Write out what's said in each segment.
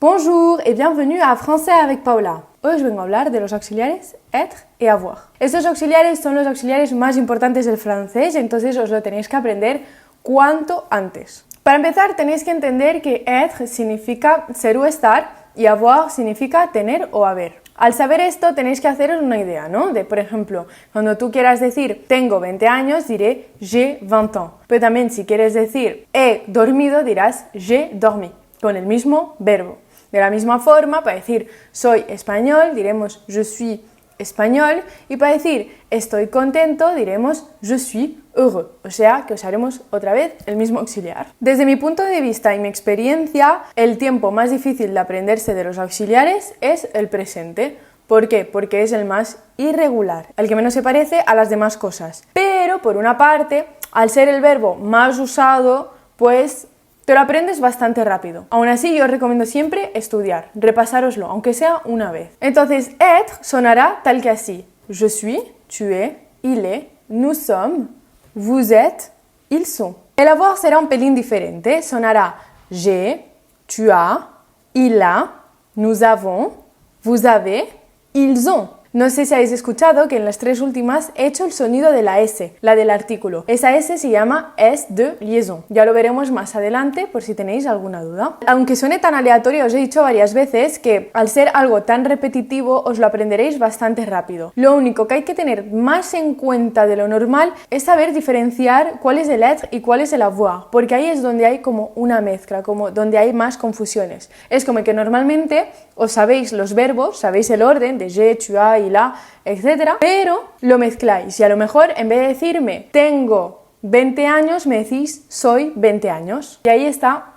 Bonjour et bienvenue a Français avec Paula. Hoy os vengo a hablar de los auxiliares être y avoir. Estos auxiliares son los auxiliares más importantes del francés, entonces os lo tenéis que aprender cuanto antes. Para empezar tenéis que entender que être significa ser o estar y avoir significa tener o haber. Al saber esto tenéis que haceros una idea, ¿no? De, por ejemplo, cuando tú quieras decir tengo 20 años, diré j'ai 20 ans. Pero también si quieres decir he dormido, dirás j'ai dormi, con el mismo verbo. De la misma forma, para decir soy español, diremos je suis español, y para decir estoy contento, diremos je suis heureux, o sea que usaremos otra vez el mismo auxiliar. Desde mi punto de vista y mi experiencia, el tiempo más difícil de aprenderse de los auxiliares es el presente. ¿Por qué? Porque es el más irregular, el que menos se parece a las demás cosas. Pero, por una parte, al ser el verbo más usado, pues te lo aprendes bastante rápido. Aún así, yo os recomiendo siempre estudiar, repasároslo, aunque sea una vez. Entonces, être sonará tal que así. Je suis, tu es, il est, nous sommes, vous êtes, ils sont. El avoir será un pelín diferente. Sonará j'ai, tu as, il a, nous avons, vous avez, ils ont. No sé si habéis escuchado que en las tres últimas he hecho el sonido de la S, la del artículo. Esa S se llama S de liaison. Ya lo veremos más adelante por si tenéis alguna duda. Aunque suene tan aleatorio, os he dicho varias veces que al ser algo tan repetitivo os lo aprenderéis bastante rápido. Lo único que hay que tener más en cuenta de lo normal es saber diferenciar cuál es el être y cuál es el avoir, porque ahí es donde hay como una mezcla, como donde hay más confusiones. Es como que normalmente os sabéis los verbos, sabéis el orden de j'ai, tu as, il a, etc. Pero lo mezcláis y a lo mejor en vez de decirme tengo 20 años, me decís soy 20 años. Y ahí está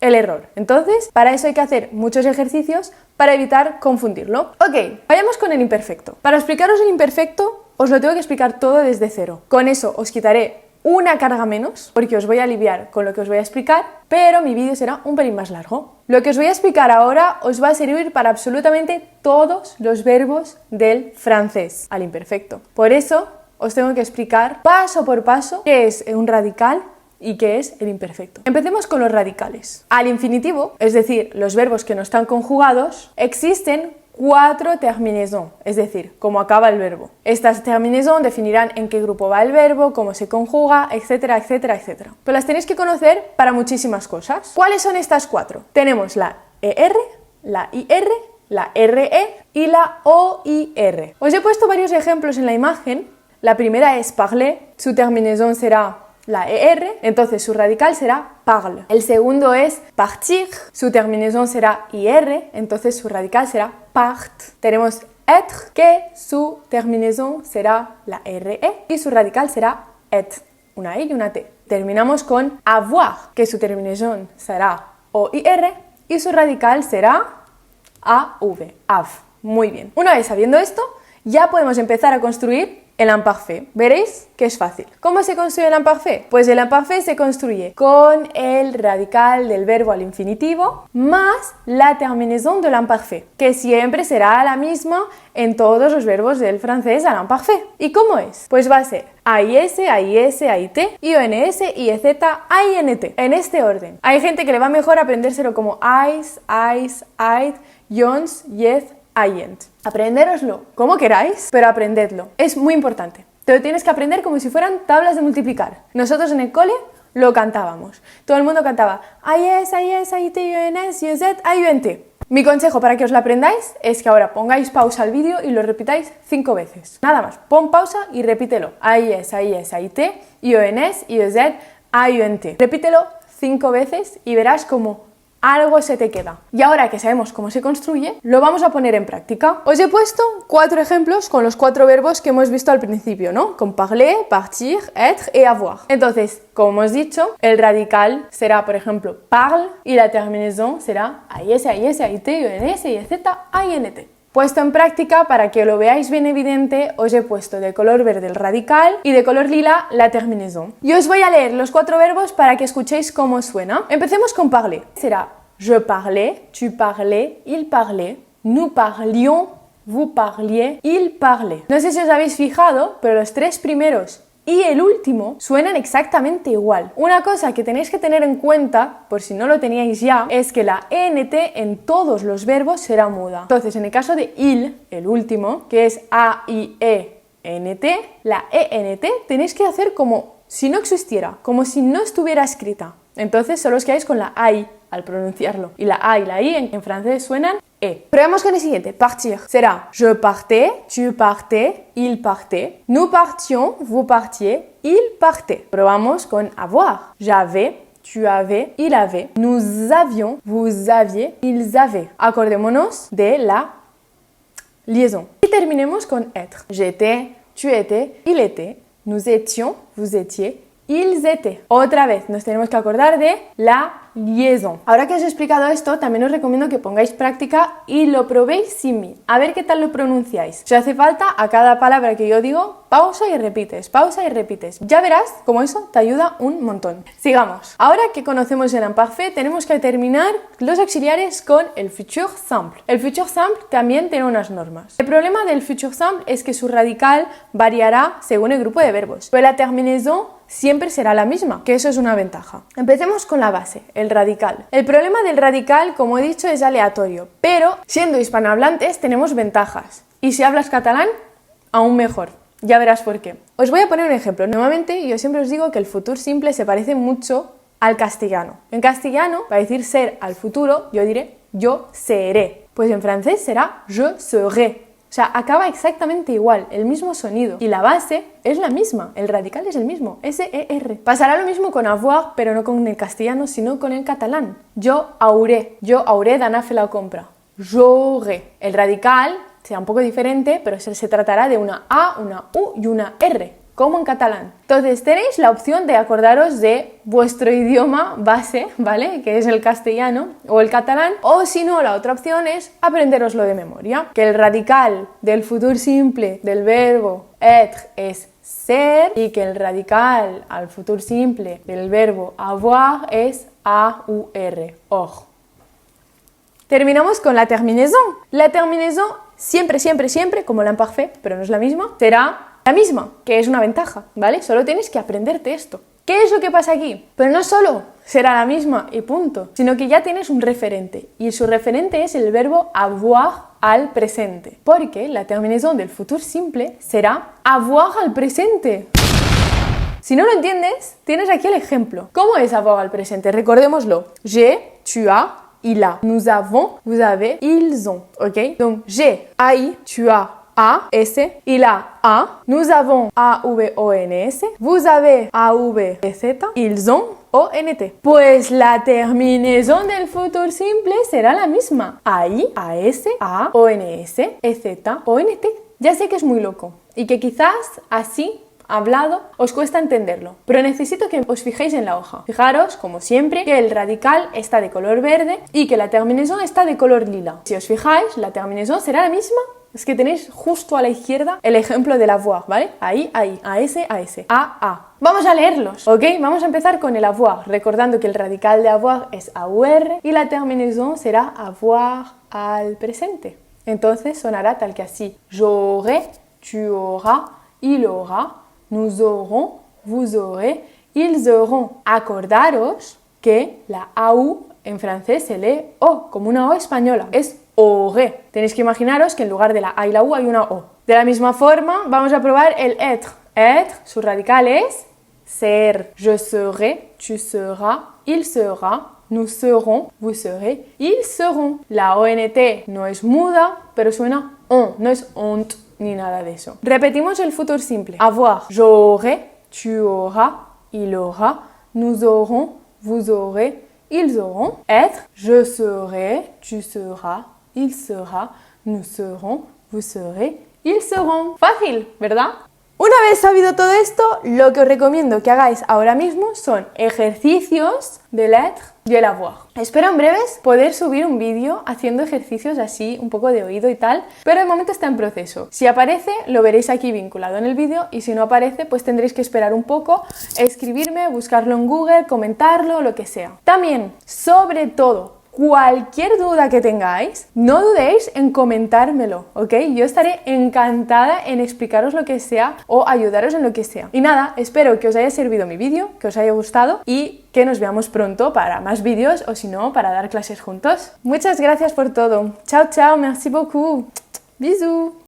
el error. Entonces, para eso hay que hacer muchos ejercicios para evitar confundirlo. Ok, vayamos con el imperfecto. Para explicaros el imperfecto, os lo tengo que explicar todo desde cero. Con eso os quitaré una carga menos, porque os voy a aliviar con lo que os voy a explicar, pero mi vídeo será un pelín más largo. Lo que os voy a explicar ahora os va a servir para absolutamente todos los verbos del francés, al imperfecto. Por eso os tengo que explicar paso por paso qué es un radical y qué es el imperfecto. Empecemos con los radicales. Al infinitivo, es decir, los verbos que no están conjugados, existen 4 terminaisons, es decir, cómo acaba el verbo. Estas terminaisons definirán en qué grupo va el verbo, cómo se conjuga, etcétera, etcétera, etcétera. Pero las tenéis que conocer para muchísimas cosas. ¿Cuáles son estas 4? Tenemos la ER, la IR, la RE y la OIR. Os he puesto varios ejemplos en la imagen. La primera es parler, su terminaison será la ER, entonces su radical será parle. El segundo es partir, su terminaison será IR, entonces su radical será part. Tenemos être, que su terminaison será la RE y su radical será et, una I y una T. Terminamos con avoir, que su terminaison será OIR y su radical será AV, av. Muy bien. Una vez sabiendo esto, ya podemos empezar a construir el imparfait. Veréis que es fácil. ¿Cómo se construye el imparfait? Pues el imparfait se construye con el radical del verbo al infinitivo más la terminaison de l'imparfait, que siempre será la misma en todos los verbos del francés al imparfait. ¿Y cómo es? Pues va a ser AIS, AIS, AIT, IONS, IEZ, AINT. En este orden. Hay gente que le va mejor aprendérselo como AIS, AIS, AIT, IONS, YEZ, AIENT. Aprendéroslo como queráis, pero aprendedlo. Es muy importante. Te lo tienes que aprender como si fueran tablas de multiplicar. Nosotros en el cole lo cantábamos. Todo el mundo cantaba AIS, AIS, AIT, IONS, YEZ, AINT. Mi consejo para que os lo aprendáis es que ahora pongáis pausa al vídeo y lo repitáis 5 veces. Nada más, pon pausa y repítelo. AIS, AIS, AIT, IONS, YEZ, AINT. Repítelo 5 veces y verás cómo algo se te queda. Y ahora que sabemos cómo se construye, lo vamos a poner en práctica. Os he puesto 4 ejemplos con los 4 verbos que hemos visto al principio, ¿no? Con parler, partir, être et avoir. Entonces, como hemos dicho, el radical será, por ejemplo, parle y la terminaison será AIS, AIS, AIT, IONS, IEZ, AINT. Puesto en práctica, para que lo veáis bien evidente, os he puesto de color verde el radical y de color lila la terminaison. Y os voy a leer los 4 verbos para que escuchéis cómo suena. Empecemos con parler. Será je parlais, tu parlais, il parlait, nous parlions, vous parliez, il parlait. No sé si os habéis fijado, pero los 3 primeros y el último suenan exactamente igual. Una cosa que tenéis que tener en cuenta, por si no lo teníais ya, es que la ENT en todos los verbos será muda. Entonces, en el caso de il, el último, que es A-I-E-N-T, la ENT tenéis que hacer como si no existiera, como si no estuviera escrita. Entonces, solo os quedáis con la AI al pronunciarlo. Y la A y la I en francés suenan E. Probemos con el siguiente. Partir. Será je partais, tu partais, il partait, nous partions, vous partiez, il partait. Probamos con avoir. J'avais, tu avais, il avait, nous avions, vous aviez, ils avaient. Acordémonos de la liaison. Y terminemos con être. J'étais, tu étais, il était, nous étions, vous étiez, ils étaient. Otra vez nos tenemos que acordar de la liaison. Ahora que os he explicado esto, también os recomiendo que pongáis práctica y lo probéis sin mí. A ver qué tal lo pronunciáis. Si hace falta, a cada palabra que yo digo, pausa y repites, pausa y repites. Ya verás cómo eso te ayuda un montón. Sigamos. Ahora que conocemos el imparfait, tenemos que terminar los auxiliares con el futur simple. El futur simple también tiene unas normas. El problema del futur simple es que su radical variará según el grupo de verbos, pero la terminaison siempre será la misma, que eso es una ventaja. Empecemos con la base, el radical. El problema del radical, como he dicho, es aleatorio, pero siendo hispanohablantes tenemos ventajas. Y si hablas catalán, aún mejor. Ya verás por qué. Os voy a poner un ejemplo. Normalmente yo siempre os digo que el futur simple se parece mucho al castellano. En castellano, para decir ser al futuro, yo diré yo seré. Pues en francés será je serai. O sea, acaba exactamente igual, el mismo sonido. Y la base es la misma, el radical es el mismo, S-E-R. Pasará lo mismo con avoir, pero no con el castellano, sino con el catalán. Yo hauré d'anar a fer la compra. J'aurai. El radical será un poco diferente, pero se tratará de una A, una U y una R, como en catalán. Entonces tenéis la opción de acordaros de vuestro idioma base, ¿vale? Que es el castellano o el catalán, o si no, la otra opción es aprenderoslo de memoria. Que el radical del futur simple del verbo être es ser y que el radical al futur simple del verbo avoir es A-U-R, or. Terminamos con la terminaison. La terminaison siempre, como l'imparfait, pero no es la misma, será la misma, que es una ventaja, ¿vale? Solo tienes que aprenderte esto. ¿Qué es lo que pasa aquí? Pero no solo será la misma y punto, sino que ya tienes un referente, y su referente es el verbo avoir al presente, porque la terminaison del futur simple será avoir al presente. Si no lo entiendes, tienes aquí el ejemplo. ¿Cómo es avoir al presente? Recordémoslo. J'ai, tu as, il a. Nous avons, vous avez, ils ont. ¿Ok? Donc, j'ai, ai, tu as, A, S, il a, A, nous avons, A-V-O-N-S, vous avez, A-V-E-Z, ils ont, O-N-T. Pues la terminaison del futur simple será la misma. A-I, A-S, A, O-N-S, E-Z, O-N-T. Ya sé que es muy loco y que quizás así hablado os cuesta entenderlo, pero necesito que os fijéis en la hoja. Fijaros, como siempre, que el radical está de color verde y que la terminaison está de color lila. Si os fijáis, la terminaison será la misma. Es que tenéis justo a la izquierda el ejemplo del avoir, ¿vale? Ahí, ahí, A-S, A-S, A-A. Vamos a leerlos, ¿ok? Vamos a empezar con el avoir, recordando que el radical de avoir es AUR y la terminaison será avoir al presente. Entonces sonará tal que así. J'aurai, tu auras, il aura, nous aurons, vous aurez, ils auront. Acordaros que la AU en francés se lee O, como una O española. Es aurait. Tenéis que imaginaros que en lugar de la A y la U hay una O. De la misma forma, vamos a probar el être. Être, su radical es ser. Je serai, tu seras, il sera, nous serons, vous serez, ils seront. La ONT no es muda, pero suena on, no es ont ni nada de eso. Repetimos el futur simple. Avoir. J'aurai, tu auras, il aura, nous aurons, vous aurez, ils auront. Être. Je serai, tu seras, il sera, nous serons, vous serez, ils seront. Fácil, ¿verdad? Una vez sabido todo esto, lo que os recomiendo que hagáis ahora mismo son ejercicios del être y el avoir. Espero en breves poder subir un vídeo haciendo ejercicios así, un poco de oído y tal, pero de momento está en proceso. Si aparece, lo veréis aquí vinculado en el vídeo, y si no aparece, pues tendréis que esperar un poco, escribirme, buscarlo en Google, comentarlo, lo que sea. También, sobre todo, cualquier duda que tengáis, no dudéis en comentármelo, ¿ok? Yo estaré encantada en explicaros lo que sea o ayudaros en lo que sea. Y nada, espero que os haya servido mi vídeo, que os haya gustado y que nos veamos pronto para más vídeos o si no, para dar clases juntos. Muchas gracias por todo. Chao, chao, merci beaucoup. Bisous.